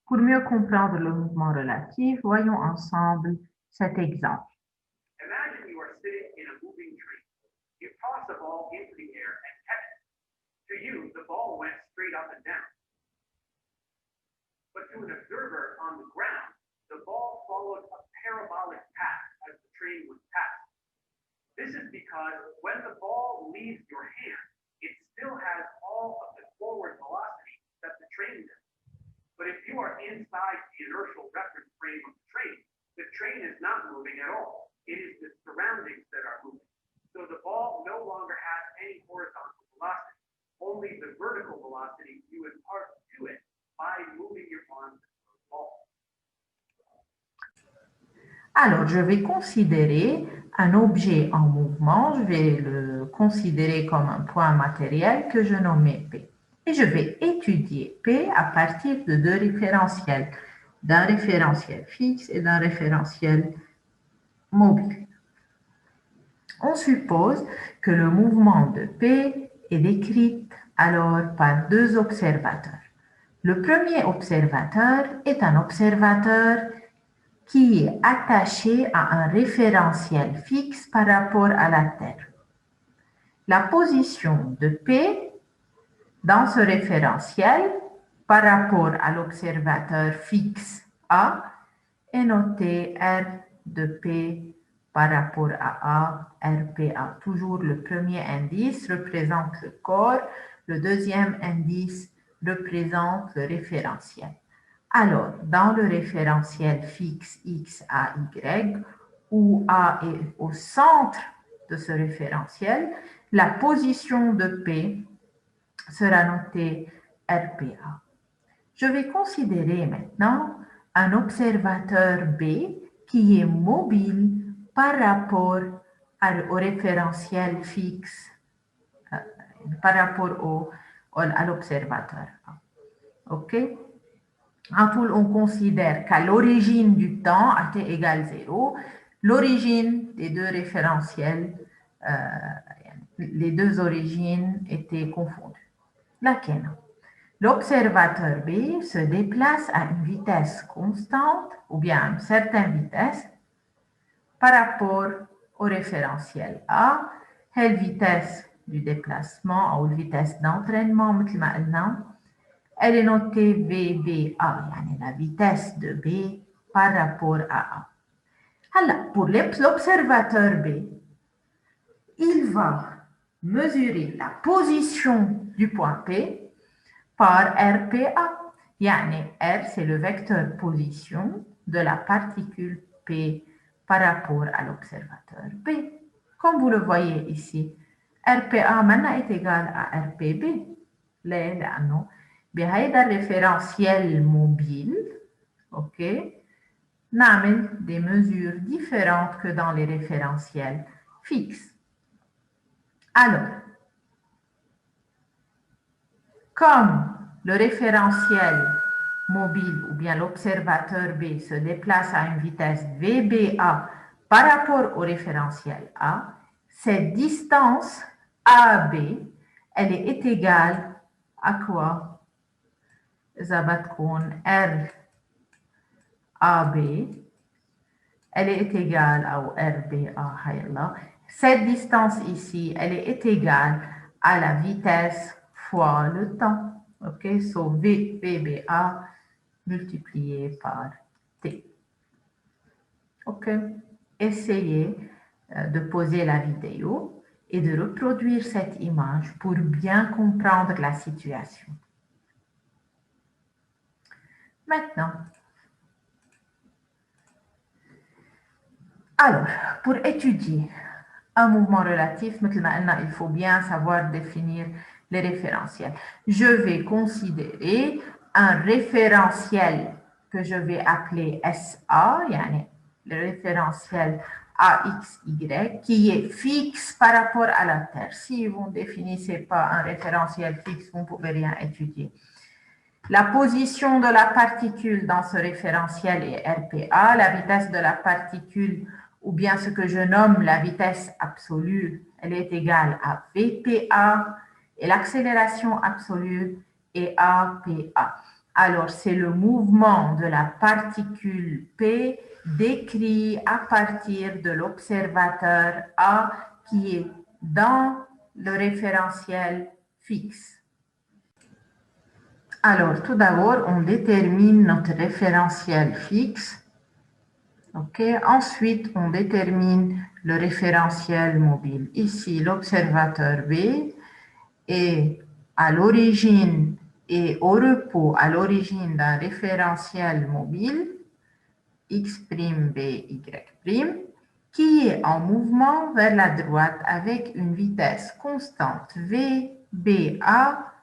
Pour mieux comprendre le mouvement relatif, voyons ensemble cet exemple. Imagine you are sitting in a moving train. You toss a ball into the air and catch it. To you, the ball went straight up and down. But to an observer on the ground, the ball followed a parabolic path as the train was passed. This is because when the ball leaves your hand, it still has all of the forward velocity that the train did. But if you are inside the inertial reference frame of the train is not moving at all. It is the surroundings that are moving. So the ball no longer has any horizontal velocity, only the vertical velocity you impart to it by moving your arms to the ball. Alors, je vais considérer un objet en mouvement, je vais le considérer comme un point matériel que je nommais P. Et je vais étudier P à partir de deux référentiels, d'un référentiel fixe et d'un référentiel mobile. On suppose que le mouvement de P est décrit alors par deux observateurs. Le premier observateur est un observateur qui est attaché à un référentiel fixe par rapport à la Terre. La position de P dans ce référentiel par rapport à l'observateur fixe A est notée R de P par rapport à A, RPA. Toujours le premier indice représente le corps, le deuxième indice représente le référentiel. Alors, dans le référentiel fixe X, A, Y, où A est au centre de ce référentiel, la position de P sera notée RPA. Je vais considérer maintenant un observateur B qui est mobile par rapport au référentiel fixe, par rapport à l'observateur A. OK? En tout, on considère qu'à l'origine du temps, AT égale 0, l'origine des deux référentiels, les deux origines étaient confondues. Laquelle? L'observateur B se déplace à une vitesse constante ou bien à une certaine vitesse par rapport au référentiel A. Quelle vitesse du déplacement ou vitesse d'entraînement, elle est notée VBA, la vitesse de B par rapport à A. Alors, pour l'observateur B, il va mesurer la position du point P par RPA. R, c'est le vecteur position de la particule P par rapport à l'observateur B. Comme vous le voyez ici, RPA maintenant est égal à RPB. لأنه بهذا référentiel mobile, OK, نعمل des mesures différentes que dans les référentiels fixes. Alors, comme le référentiel mobile ou bien l'observateur B se déplace à une vitesse VBA par rapport au référentiel A, cette distance AB, elle est égale à quoi? إذا بتكون R AB, elle est égale à RBA. Cette distance ici, elle est égale à la vitesse fois le temps. OK, so VBA multiplié par T. OK, essayez de poser la vidéo et de reproduire cette image pour bien comprendre la situation. Maintenant, alors, pour étudier un mouvement relatif, maintenant, il faut bien savoir définir les référentiels. Je vais considérer un référentiel que je vais appeler SA, le référentiel AXY, qui est fixe par rapport à la Terre. Si vous ne définissez pas un référentiel fixe, vous ne pouvez rien étudier. La position de la particule dans ce référentiel est RPA, la vitesse de la particule, ou bien ce que je nomme la vitesse absolue, elle est égale à VPA, et l'accélération absolue est APA. Alors, c'est le mouvement de la particule P décrit à partir de l'observateur A qui est dans le référentiel fixe. Alors, tout d'abord, on détermine notre référentiel fixe. OK. Ensuite, on détermine le référentiel mobile. Ici, l'observateur B est à l'origine et au repos à l'origine d'un référentiel mobile, X', B, Y', qui est en mouvement vers la droite avec une vitesse constante V, B, A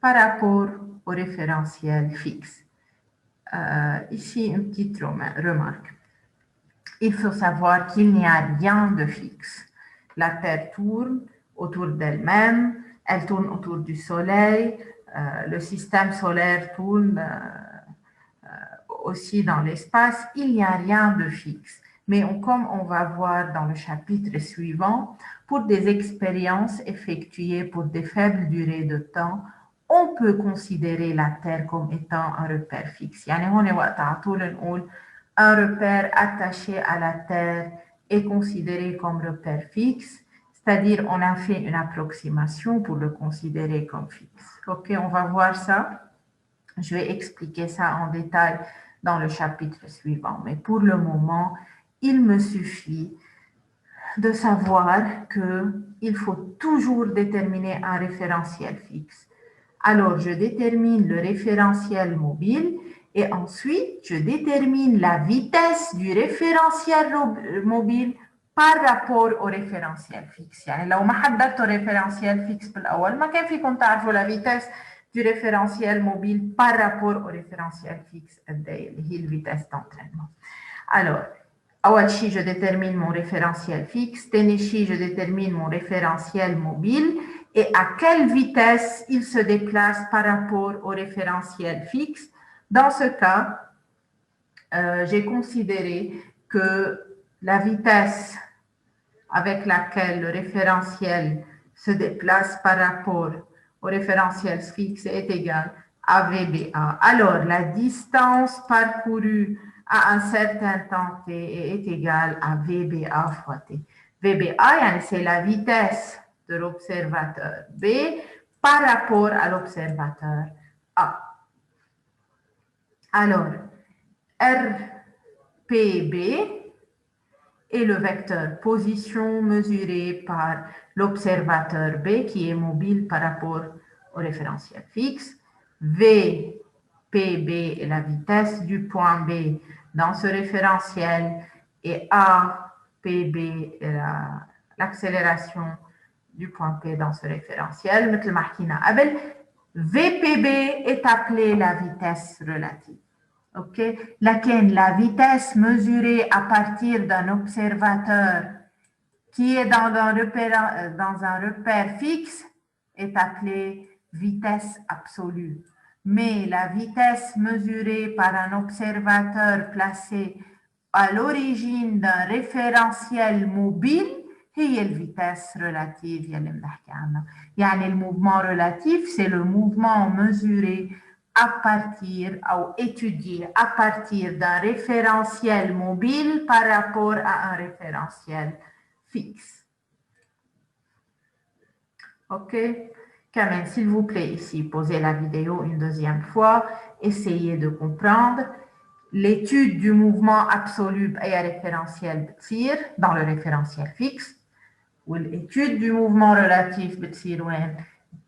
par rapport au référentiel fixe. Ici, une petite remarque. Il faut savoir qu'il n'y a rien de fixe. La Terre tourne autour d'elle-même, elle tourne autour du Soleil, le système solaire tourne aussi dans l'espace. Il n'y a rien de fixe. Mais comme on va voir dans le chapitre suivant, pour des expériences effectuées pour des faibles durées de temps, on peut considérer la Terre comme étant un repère fixe. Un repère attaché à la Terre est considéré comme repère fixe, c'est-à-dire on a fait une approximation pour le considérer comme fixe. OK, on va voir ça. Je vais expliquer ça en détail dans le chapitre suivant. Mais pour le moment, il me suffit de savoir qu'il faut toujours déterminer un référentiel fixe. Alors, je détermine le référentiel mobile et ensuite, je détermine la vitesse du référentiel mobile par rapport au référentiel fixe. يعني لو ما حددتوا référentiel fixe بالأول ما كان فيكم تعرفوا la vitesse du référentiel mobile par rapport au référentiel fixe اللي هي vitesse d'entraînement. Alors, أول شيء je détermine mon référentiel fixe, تاني شيء je détermine mon référentiel mobile et à quelle vitesse il se déplace par rapport au référentiel fixe. Dans ce cas, j'ai considéré que la vitesse avec laquelle le référentiel se déplace par rapport au référentiel fixe est égale à VBA. Alors, la distance parcourue à un certain temps t est égale à VBA fois t. VBA, c'est la vitesse de l'observateur B par rapport à l'observateur A. Alors, RPB est le vecteur position mesuré par l'observateur B qui est mobile par rapport au référentiel fixe. VPB est la vitesse du point B dans ce référentiel et APB est l'accélération du point P dans ce référentiel. مثل ما حكينا قبل, VPB est appelée la vitesse relative. OK? Laquelle la vitesse mesurée à partir d'un observateur qui est dans un repère fixe est appelée vitesse absolue. Mais la vitesse mesurée par un observateur placé à l'origine d'un référentiel mobile هي الفيتاس relative يلي بنحكي عنها. يعني الموفمون relatif c'est le mouvement mesuré à partir ou étudié à partir d'un référentiel mobile par rapport à un référentiel fixe. OK? Quand même, s'il vous plaît, ici, posez la vidéo une deuxième fois, essayez de comprendre. L'étude du mouvement absolu est référentiel بتصير dans le référentiel fixe, ou l'étude du mouvement relatif بتصير وين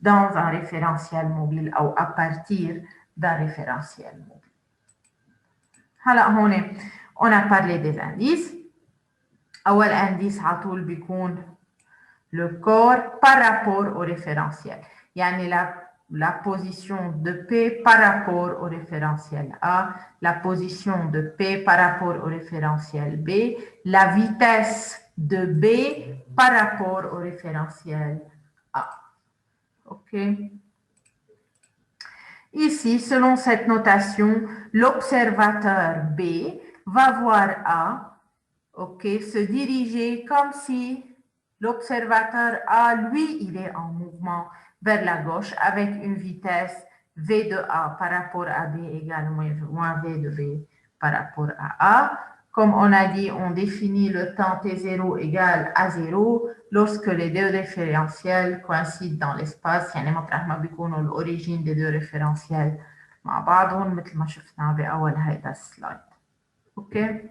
dans un référentiel mobile ou à partir d'un référentiel mobile. هلا هون on a parlé des indices. أول indice على طول بيكون le corps par rapport au référentiel. يعني la position de P par rapport au référentiel A, la position de P par rapport au référentiel B, la vitesse de B par rapport au référentiel A. OK? Ici, selon cette notation, l'observateur B va voir A, OK, se diriger comme si l'observateur A, lui, il est en mouvement vers la gauche avec une vitesse V de A par rapport à B égale moins V de B par rapport à A. Comme on a dit, on définit le temps T0 égale à 0 lorsque les deux référentiels coïncident dans l'espace. يعني مطرح ما بيكونوا l'origine des deux référentiels مع بعضهم مثل ما شفنا بأول هيدا السلايد. اوكي؟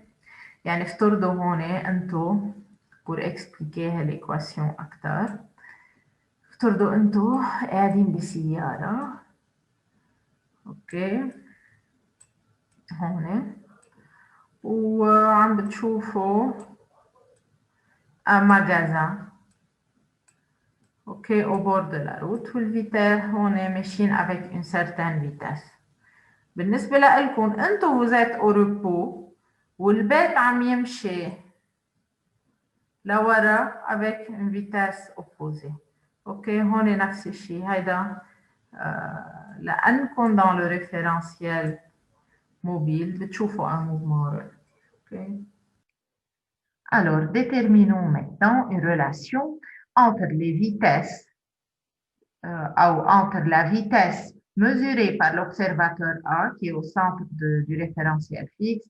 يعني افترضوا هون انتو pour expliquer l'équation أكتر. افترضوا انتو قاعدين بسيارة. اوكي؟ هون وعم بتشوفوا un magasin. OK, au bord de la route والفيتاس هون ماشيين avec une certaine vitesse. بالنسبة لكم انتو vous êtes au repos والبيت عم يمشي لورا avec une vitesse opposée. OK, هون نفس الشيء. هيدا لأنكم dans le référentiel mobile بتشوفوا un mouvement. OK. Alors, déterminons maintenant une relation entre les vitesses, ou entre la vitesse mesurée par l'observateur A, qui est au centre du référentiel fixe,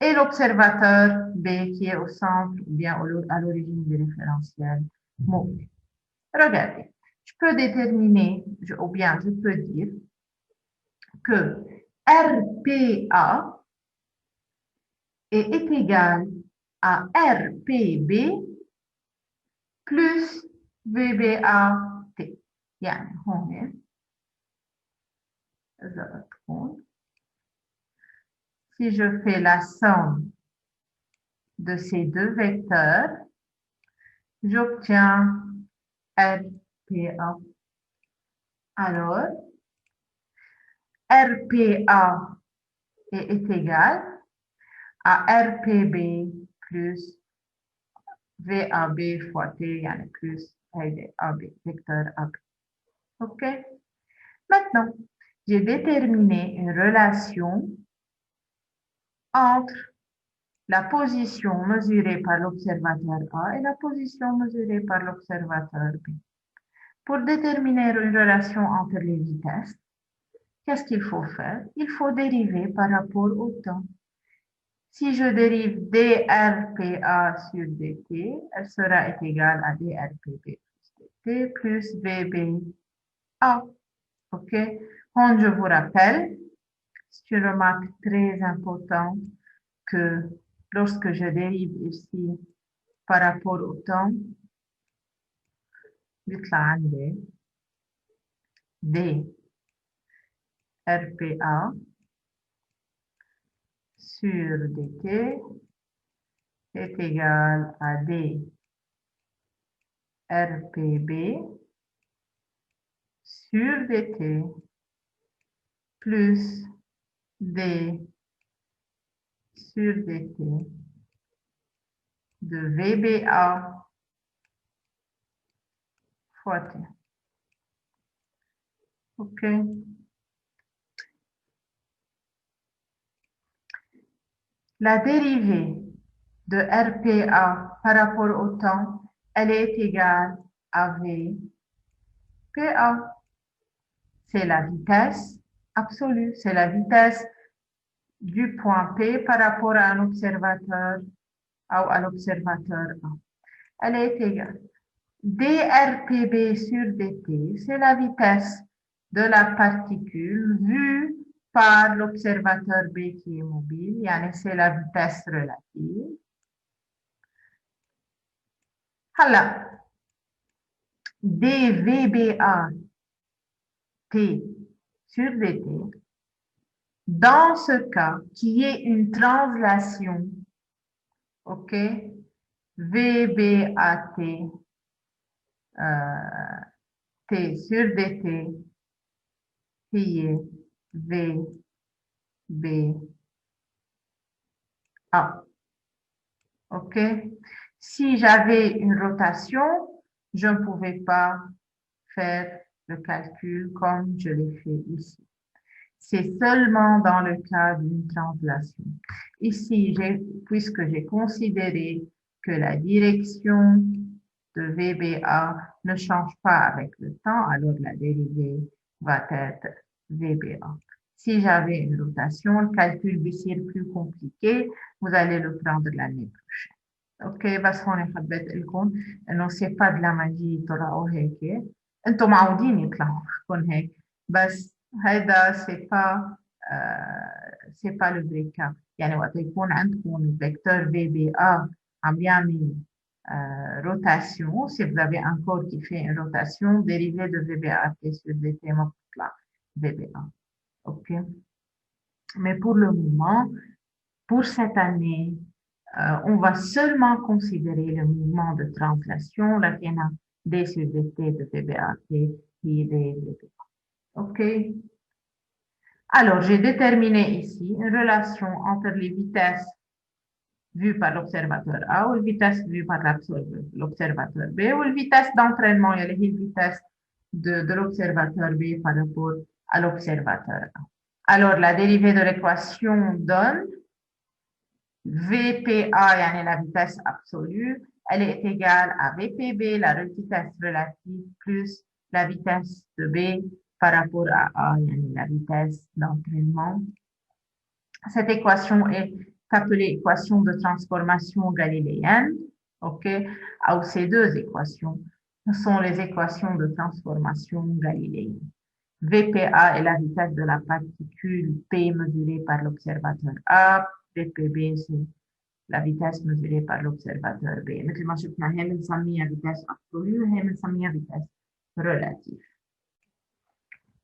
et l'observateur B, qui est au centre ou bien à l'origine du référentiel mobile. Regardez, je peux déterminer, ou bien je peux dire que RPA est égal à RPB plus VBAT. يعني هون إذا تكون si je fais la somme de ces deux vecteurs, j'obtiens RPA. Alors, RPA est égal à RPB plus VAB fois T, يعني plus AB, vecteur AB. OK? Maintenant, j'ai déterminé une relation entre la position mesurée par l'observateur A et la position mesurée par l'observateur B. Pour déterminer une relation entre les vitesses, qu'est-ce qu'il faut faire? Il faut dériver par rapport au temps. Si je dérive dRPA sur dt, elle sera égale à dRPB plus dt plus VBA. OK? Donc, je vous rappelle, c'est une remarque très importante que lorsque je dérive ici par rapport au temps, بيطلع عندي d RPA sur dt est égal à d RPB sur dt plus d sur dt de VBA fois t. OK? La dérivée de RPA par rapport au temps, elle est égale à VPA. C'est la vitesse absolue, c'est la vitesse du point P par rapport à un observateur ou à l'observateur A. Elle est égale dRPB sur dt, c'est la vitesse de la particule vue par l'observateur B qui est mobile, c'est la vitesse relative. Alors, dVBA T sur dt, dans ce cas, qui est une translation, OK, VBAT T sur dt, qui est VBA. OK? Si j'avais une rotation, je ne pouvais pas faire le calcul comme je l'ai fait ici. C'est seulement dans le cas d'une translation. Ici, puisque j'ai considéré que la direction de VBA ne change pas avec le temps, alors la dérivée va être VBA. Si j'avais une rotation, le calcul بيصير plus compliqué, vous allez le prendre l'année prochaine. اوكي بس هون حبيت لكم انه سي با de la magie يطلعوا هيك انتم معودين يطلعوا معكم هيك بس هيدا سي با لو فري كا يعني وقت يكون عندكم فيكتور في بي ا عم يعمل rotation, si vous avez un corps qui fait une rotation, dérivé de VBA sur dt ما بتطلع VBA. OK? Mais pour le moment, pour cette année, on va seulement considérer le mouvement de translation, la d sur dt de VBA qui est des VBA. OK? Alors, j'ai déterminé ici une relation entre les vitesses vues par l'observateur A ou la vitesse vue par l'observateur B ou la vitesse d'entraînement, il y a la vitesse de l'observateur B par rapport à l'observateur A. Alors, la dérivée de l'équation donne VPA, yani la vitesse absolue, elle est égale à VPB, la vitesse relative, plus la vitesse de B par rapport à A, yani la vitesse d'entraînement. Cette équation est appelée équation de transformation galiléenne. OK? Alors, ces deux équations sont les équations de transformation galiléenne. VPA est la vitesse de la particule P mesurée par l'observateur A. VPB, c'est la vitesse mesurée par l'observateur B. مثل ما شفنا هي بنسميها vitesse absolue وهي بنسميها vitesse relative.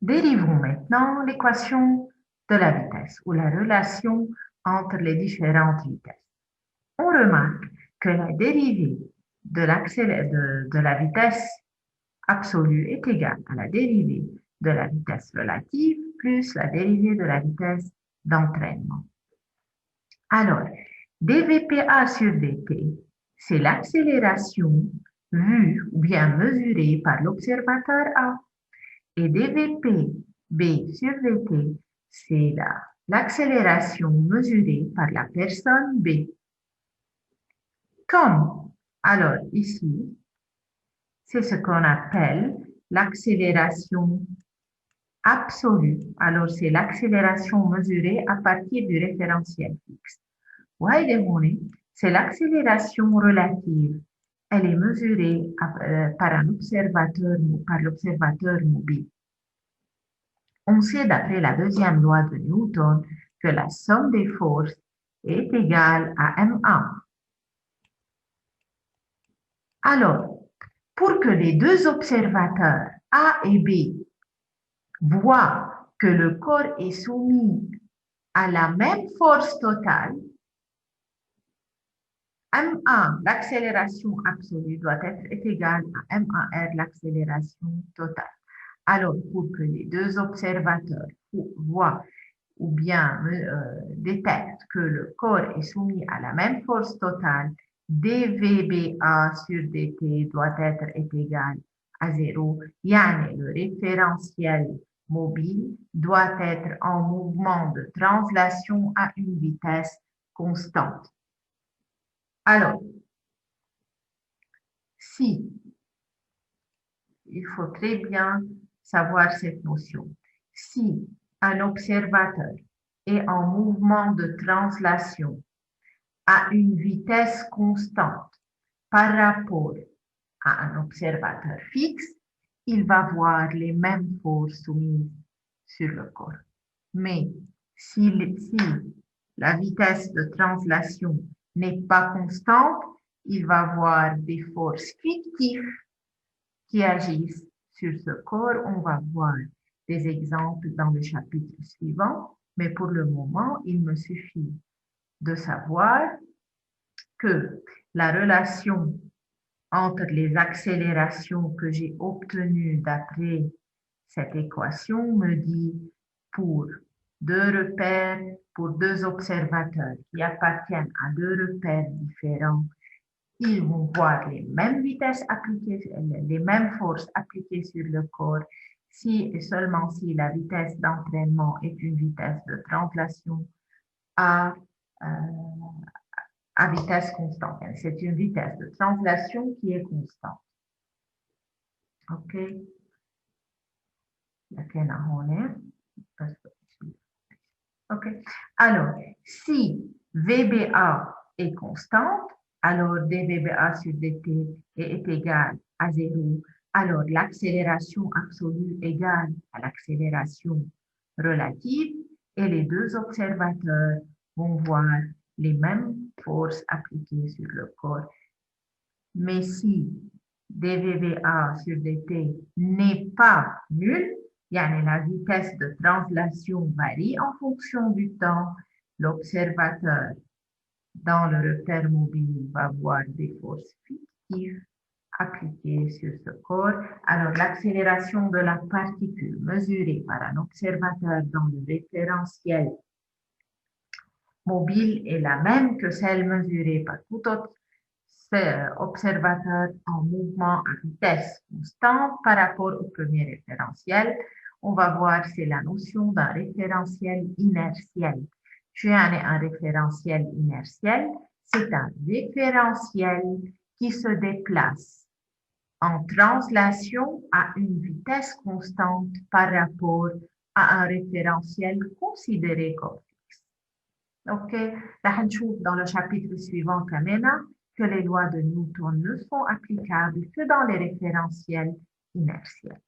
Dérivons maintenant l'équation de la vitesse ou la relation entre les différentes vitesses. On remarque que la dérivée de la vitesse absolue est égale à la dérivée de la vitesse relative plus la dérivée de la vitesse d'entraînement. Alors, dVPA sur dt, c'est l'accélération vue ou bien mesurée par l'observateur A. Et dVP B sur dt, c'est l'accélération mesurée par la personne B. Comme, alors ici, c'est ce qu'on appelle l'accélération absolue. Alors, c'est l'accélération mesurée à partir du référentiel fixe. C'est l'accélération relative. Elle est mesurée par l'observateur mobile. On sait d'après la deuxième loi de Newton que la somme des forces est égale à M1. Alors, pour que les deux observateurs A et B voient que le corps est soumis à la même force totale, M1, l'accélération absolue, doit être égale à M1R, l'accélération totale. Alors, pour que les deux observateurs voient ou bien détectent que le corps est soumis à la même force totale, dVBA sur dt doit être égal à 0. Yani, le référentiel mobile doit être en mouvement de translation à une vitesse constante. Alors, si, il faut très bien savoir cette notion, si un observateur est en mouvement de translation à une vitesse constante par rapport à un observateur fixe, il va voir les mêmes forces soumises sur le corps. Mais si la vitesse de translation n'est pas constante, il va voir des forces fictives qui agissent sur ce corps. On va voir des exemples dans le chapitre suivant, mais pour le moment, il me suffit de savoir que la relation entre les accélérations que j'ai obtenues d'après cette équation me dit pour deux repères, pour deux observateurs qui appartiennent à deux repères différents, ils vont voir les mêmes vitesses appliquées, les mêmes forces appliquées sur le corps, si et seulement si la vitesse d'entraînement est une vitesse de translation à vitesse constante. C'est une vitesse de translation qui est constante. OK. لكن هون OK. Alors, si VBA est constante, alors dVBA sur dt est égal à 0. Alors, l'accélération absolue égale à l'accélération relative et les deux observateurs vont voir les mêmes forces appliquées sur le corps. Mais si dVBA sur dt n'est pas nul, la vitesse de translation varie en fonction du temps, l'observateur dans le repère mobile va voir des forces fictives appliquées sur ce corps. Alors, l'accélération de la particule mesurée par un observateur dans le référentiel mobile est la même que celle mesurée par tout autre observateur en mouvement à vitesse constante par rapport au premier référentiel. On va voir, c'est la notion d'un référentiel inertiel. Tu as un référentiel inertiel, c'est un référentiel qui se déplace en translation à une vitesse constante par rapport à un référentiel considéré comme fixe. OK, dans le chapitre suivant, que les lois de Newton ne sont applicables que dans les référentiels inertiels.